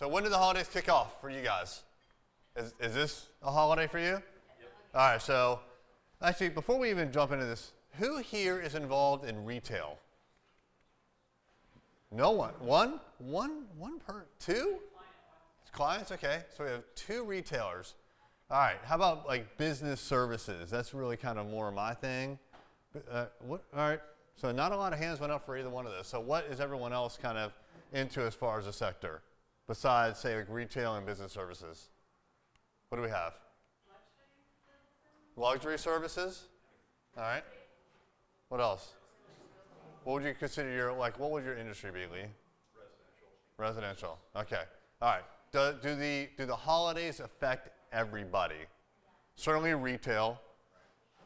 So when do the holidays kick off for you guys? Is this a holiday for you? Yep. All right, so actually, before we even jump into this, who here is involved in retail? No one? Two? Clients, okay. So we have 2 retailers. All right, how about like business services? That's really kind of more my thing. All right, so not a lot of hands went up for either one of those. So what is everyone else kind of into as far as a sector, besides say like retail and business services? What do we have? Luxury services. All right. What else? What would you consider your, like, what would your industry be, Lee? Residential. Okay. All right. Do the holidays affect everybody? Certainly retail.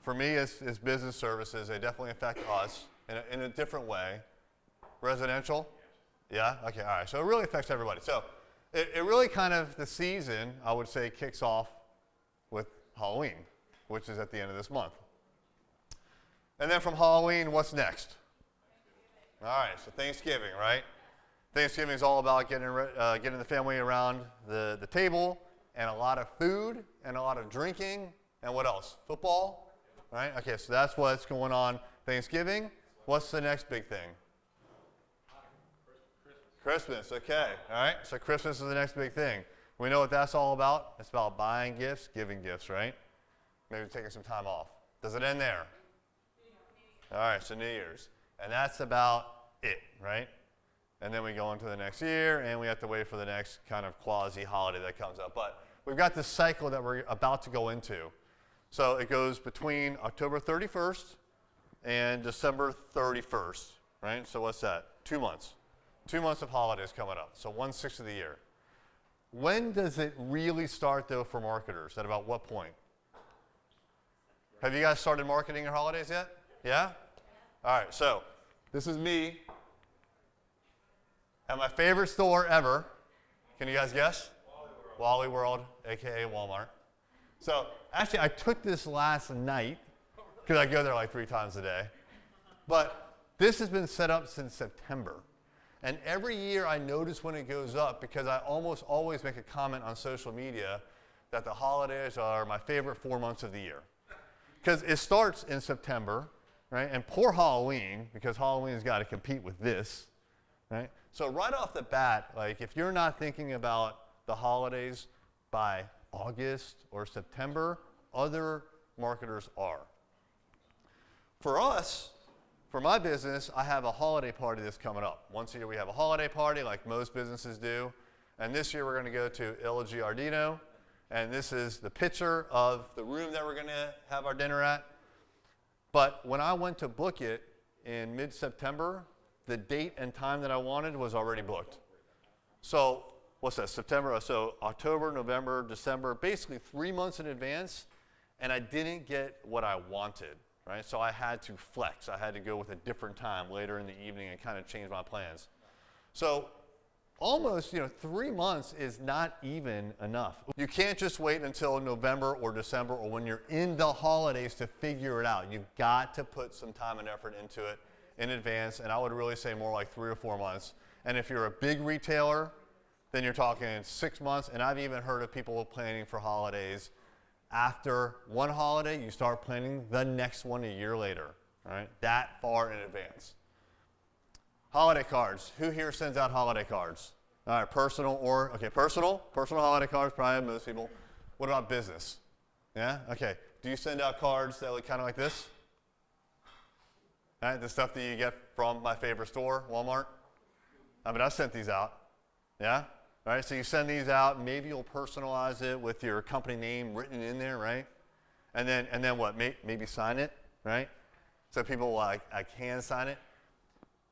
For me, it's business services. They definitely affect us in a different way. Residential? Yeah? Okay, all right. So it really affects everybody. So it really kind of, the season, I would say, kicks off with Halloween, which is at the end of this month. And then from Halloween, what's next? All right, so Thanksgiving, right? Thanksgiving is all about getting the family around the table, and a lot of food, and a lot of drinking, and what else? Football, right? Okay, so that's what's going on Thanksgiving. What's the next big thing? Christmas, okay, all right? So Christmas is the next big thing. We know what that's all about. It's about buying gifts, giving gifts, right? Maybe taking some time off. Does it end there? All right, so New Year's. And that's about it, right? And then we go into the next year, and we have to wait for the next kind of quasi-holiday that comes up. But we've got this cycle that we're about to go into. So it goes between October 31st and December 31st, right? So what's that? 2 months. 2 months of holidays coming up, so 1/6 of the year. When does it really start, though, for marketers? At about what point? Have you guys started marketing your holidays yet? Yeah? All right, so this is me at my favorite store ever. Can you guys guess? Wally World, a.k.a. Walmart. So actually, I took this last night because I go there like 3 times a day. But this has been set up since September. And every year I notice when it goes up, because I almost always make a comment on social media that the holidays are my favorite 4 months of the year. Because it starts in September, right? And poor Halloween, because Halloween's got to compete with this, right? So right off the bat, like if you're not thinking about the holidays by August or September, other marketers are. For us, for my business, I have a holiday party that's coming up. Once a year we have a holiday party like most businesses do. And this year we're going to go to Il Giardino. And this is the picture of the room that we're going to have our dinner at. But when I went to book it in mid-September, the date and time that I wanted was already booked. So what's that, September? So October, November, December, basically 3 months in advance, and I didn't get what I wanted, right? So I had to flex. I had to go with a different time later in the evening and kind of change my plans. So almost, 3 months is not even enough. You can't just wait until November or December or when you're in the holidays to figure it out. You've got to put some time and effort into it in advance, and I would really say more like 3 or 4 months. And if you're a big retailer, then you're talking 6 months, and I've even heard of people planning for holidays. After one holiday, you start planning the next one a year later, right? That far in advance. Holiday cards. Who here sends out holiday cards? All right, personal holiday cards, probably most people. What about business? Yeah, okay. Do you send out cards that look kind of like this? All right, the stuff that you get from my favorite store, Walmart. I mean, I sent these out. Yeah? All right, so you send these out, maybe you'll personalize it with your company name written in there, right? And then what? Maybe sign it, right? So people like, I can sign it.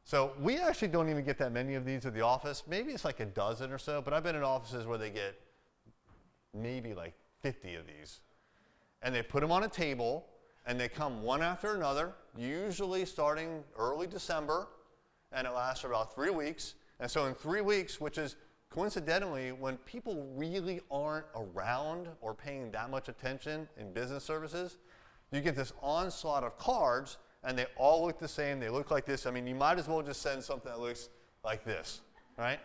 So we actually don't even get that many of these at the office. Maybe it's like a dozen or so, but I've been in offices where they get maybe like 50 of these. And they put them on a table, and they come one after another, usually starting early December, and it lasts for about 3 weeks. And so in 3 weeks, which is coincidentally when people really aren't around or paying that much attention in business services, you get this onslaught of cards, and they all look the same. They look like this. I mean, you might as well just send something that looks like this, right?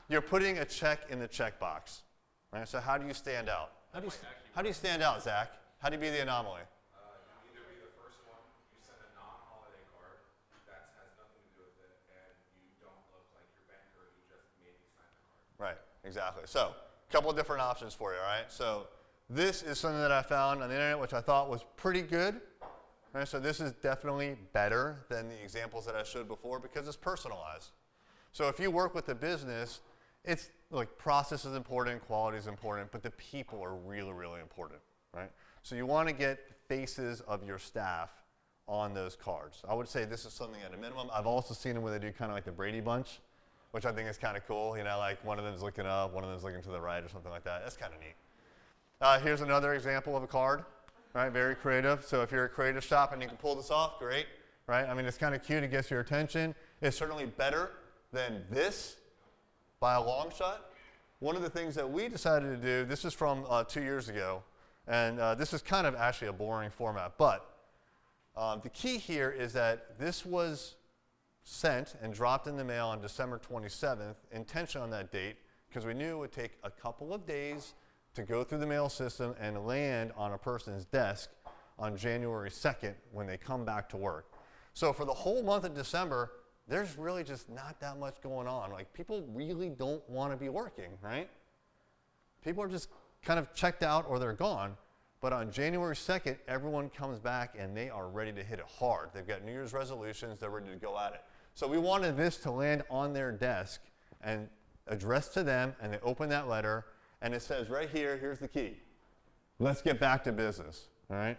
You're putting a check in the checkbox. Right? So how do you stand out? How do you stand out, Zach? How do you be the anomaly? You either be the first one, you send a non-holiday card that has nothing to do with it, and you don't look like your banker who just made you sign the card. Right, exactly. So a couple of different options for you, all right? So this is something that I found on the internet, which I thought was pretty good. Right, so this is definitely better than the examples that I showed before because it's personalized. So if you work with a business, it's like process is important, quality is important, but the people are really, really important, right? So you want to get faces of your staff on those cards. I would say this is something at a minimum. I've also seen them where they do kind of like the Brady Bunch, which I think is kind of cool. You know, like one of them is looking up, one of them is looking to the right or something like that. That's kind of neat. Here's another example of a card. Right, very creative. So if you're a creative shop and you can pull this off, great. Right? I mean, it's kind of cute. It gets your attention. It's certainly better than this by a long shot. One of the things that we decided to do, this is from 2 years ago, and this is kind of actually a boring format, but the key here is that this was sent and dropped in the mail on December 27th, intention on that date, because we knew it would take a couple of days to go through the mail system and land on a person's desk on January 2nd when they come back to work. So for the whole month of December, there's really just not that much going on. Like people really don't want to be working, right? People are just kind of checked out or they're gone. But on January 2nd, everyone comes back and they are ready to hit it hard. They've got New Year's resolutions, they're ready to go at it. So we wanted this to land on their desk and addressed to them, and they open that letter, and it says right here, here's the key. Let's get back to business, all right?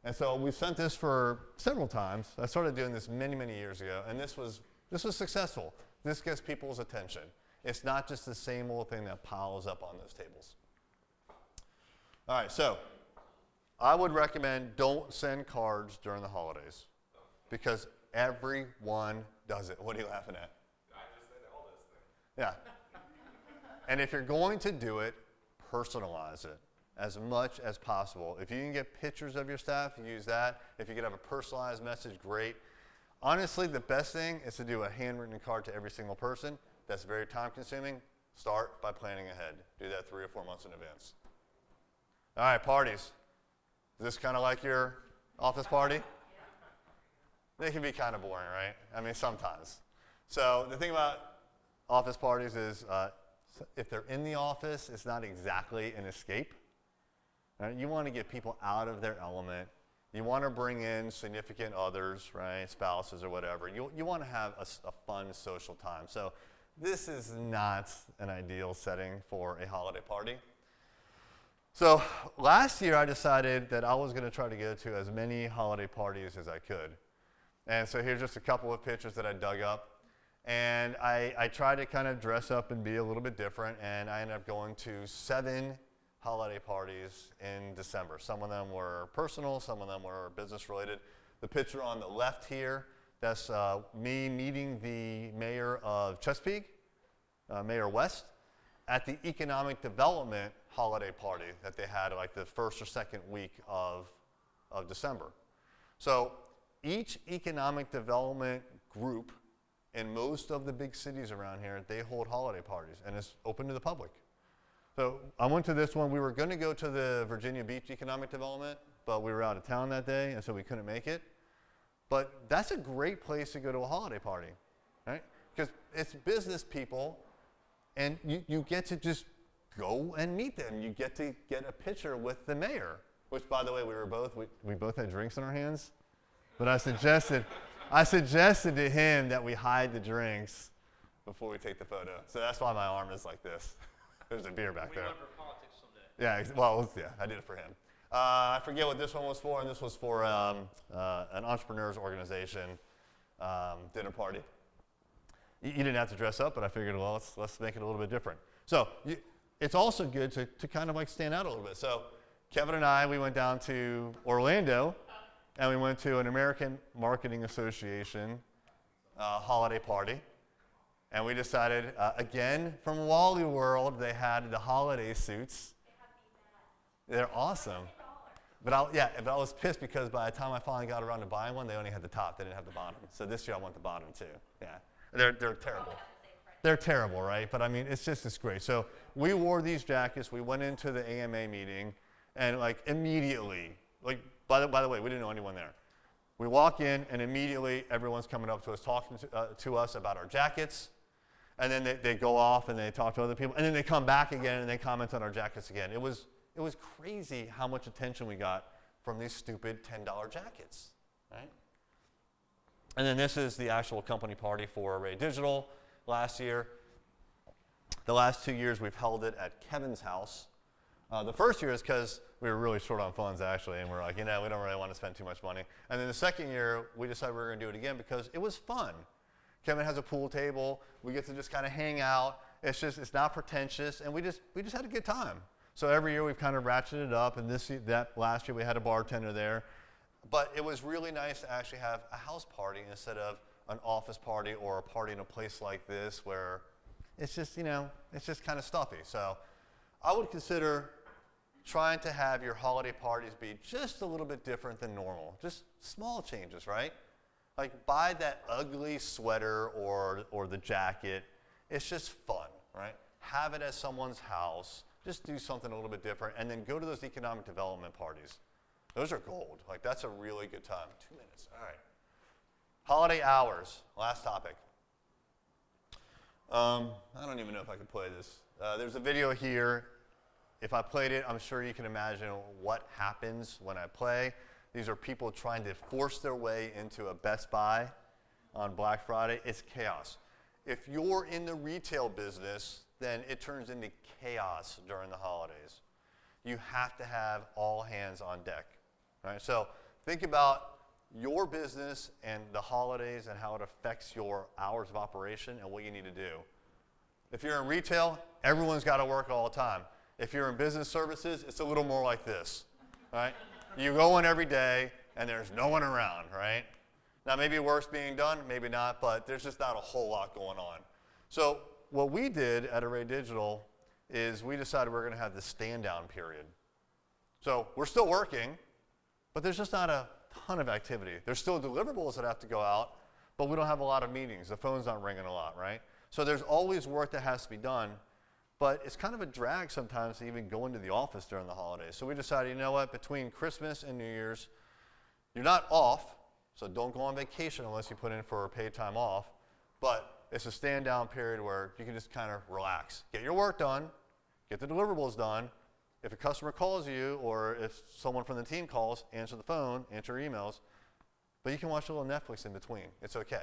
And so we sent this for several times. I started doing this many, many years ago, and this was successful. This gets people's attention. It's not just the same old thing that piles up on those tables. All right, so I would recommend don't send cards during the holidays because everyone does it. What are you laughing at? I just said all this thing. Yeah. And if you're going to do it, personalize it as much as possible. If you can get pictures of your staff, use that. If you can have a personalized message, great. Honestly, the best thing is to do a handwritten card to every single person. That's very time consuming. Start by planning ahead. Do that 3 or 4 months in advance. All right, parties. Is this kind of like your office party? They can be kind of boring, right? I mean, sometimes. So the thing about office parties is if they're in the office, it's not exactly an escape. Right? You want to get people out of their element. You want to bring in significant others, right, spouses or whatever. You want to have a fun social time. So this is not an ideal setting for a holiday party. So last year I decided that I was going to try to go to as many holiday parties as I could. And so here's just a couple of pictures that I dug up. And I tried to kind of dress up and be a little bit different, and I ended up going to 7 holiday parties in December. Some of them were personal, some of them were business related. The picture on the left here, that's me meeting the mayor of Chesapeake, Mayor West, at the economic development holiday party that they had like the first or second week of December. So each economic development group in most of the big cities around here, they hold holiday parties, and it's open to the public. So I went to this one. We were going to go to the Virginia Beach Economic Development, but we were out of town that day, and so we couldn't make it. But that's a great place to go to a holiday party, right? Because it's business people, and you get to just go and meet them. You get to get a picture with the mayor, which, by the way, we both had drinks in our hands, but I suggested to him that we hide the drinks before we take the photo. So that's why my arm is like this. There's a beer back there. We run for politics someday. Yeah, well, yeah, I did it for him. I forget what this one was for, and this was for an entrepreneurs organization dinner party. You didn't have to dress up, but I figured, well, let's make it a little bit different. So it's also good to kind of like stand out a little bit. So Kevin and I, we went down to Orlando, and we went to an American Marketing Association holiday party. And we decided, again, from Wally World, they had the holiday suits. They're awesome. But I was pissed because by the time I finally got around to buying one, they only had the top. They didn't have the bottom. So this year I want the bottom too. Yeah, they're terrible. They're terrible, right? But I mean, it's great. So we wore these jackets. We went into the AMA meeting, and like immediately, like by the way, we didn't know anyone there. We walk in, and immediately everyone's coming up to us, talking to us about our jackets, and then they go off and they talk to other people, and then they come back again and they comment on our jackets again. It was crazy how much attention we got from these stupid $10 jackets, right? And then this is the actual company party for Array Digital last year. The last 2 years we've held it at Kevin's house. The first year is because we were really short on funds actually, and we're like, we don't really want to spend too much money. And then the second year, we decided we were going to do it again because it was fun. Kevin has a pool table. We get to just kind of hang out. It's not pretentious, and we just had a good time. So every year we've kind of ratcheted it up, and last year we had a bartender there. But it was really nice to actually have a house party instead of an office party or a party in a place like this where it's just, it's just kind of stuffy. So I would consider trying to have your holiday parties be just a little bit different than normal. Just small changes, right? Like buy that ugly sweater or the jacket. It's just fun, right? Have it at someone's house. Just do something a little bit different, and then go to those economic development parties. Those are gold. Like that's a really good time. 2 minutes. All right. Holiday hours. Last topic. I don't even know if I can play this. There's a video here. If I played it, I'm sure you can imagine what happens when I play. These are people trying to force their way into a Best Buy on Black Friday. It's chaos. If you're in the retail business, then it turns into chaos during the holidays. You have to have all hands on deck, right? So think about your business and the holidays and how it affects your hours of operation and what you need to do. If you're in retail, everyone's got to work all the time. If you're in business services, it's a little more like this, right? You go in every day, and there's no one around, right? Now, maybe work's being done, maybe not, but there's just not a whole lot going on. So what we did at Array Digital is we decided we're going to have this stand-down period. So we're still working, but there's just not a ton of activity. There's still deliverables that have to go out, but we don't have a lot of meetings. The phone's not ringing a lot, right? So there's always work that has to be done. But it's kind of a drag sometimes to even go into the office during the holidays. So we decided, you know what, between Christmas and New Year's, you're not off, so don't go on vacation unless you put in for a paid time off. But it's a stand down period where you can just kind of relax. Get your work done, get the deliverables done. If a customer calls you or if someone from the team calls, answer the phone, answer emails. But you can watch a little Netflix in between. It's okay.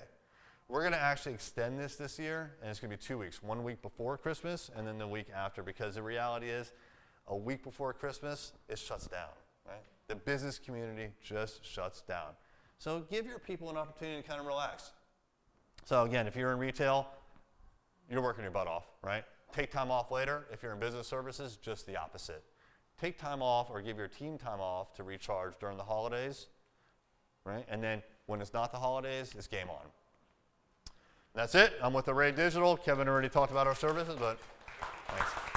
We're going to actually extend this year, and it's going to be 2 weeks. 1 week before Christmas, and then the week after, because the reality is, a week before Christmas, it shuts down, right? The business community just shuts down. So give your people an opportunity to kind of relax. So again, if you're in retail, you're working your butt off, right? Take time off later. If you're in business services, just the opposite. Take time off or give your team time off to recharge during the holidays, right? And then when it's not the holidays, it's game on. That's it. I'm with Array Digital. Kevin already talked about our services, but thanks.